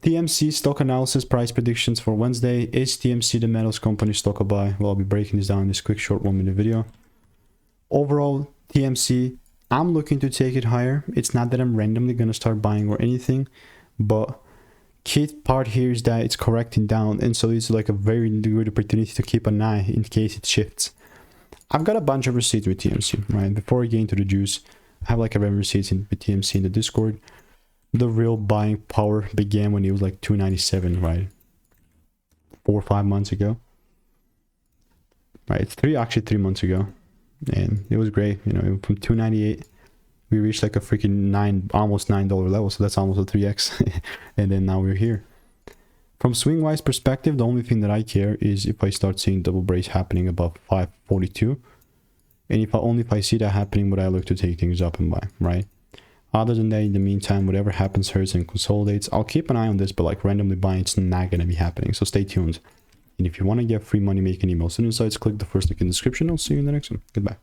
TMC stock analysis price predictions for Wednesday. Is TMC the metals company stock a buy? Well, I'll be breaking this down in this quick short 1-minute video. Overall, TMC, I'm looking to take it higher. It's not that I'm randomly going to start buying or anything, but key part here is that it's correcting down, and so it's like a very good opportunity to keep an eye in case it shifts. I've got a bunch of receipts with TMC, right? Before I get into the juice, I have like 11 receipts with TMC in the Discord. The real buying power began when it was like 297, right? 4 or 5 months ago. Right, it's actually 3 months ago. And it was great, you know, from 298 we reached like a freaking almost $9 level, so that's almost a 3x. And then now we're here. From swing wise perspective, the only thing that I care is if I start seeing double brace happening above 542, and if I see that happening, would I look to take things up and buy, right? Other than that, in the meantime, whatever happens hurts and consolidates. I'll keep an eye on this, but like randomly buying, it's not gonna be happening, so stay tuned. And if you want to get free money making emails and insights, click the first link in the description. I'll see you in the next one. Goodbye.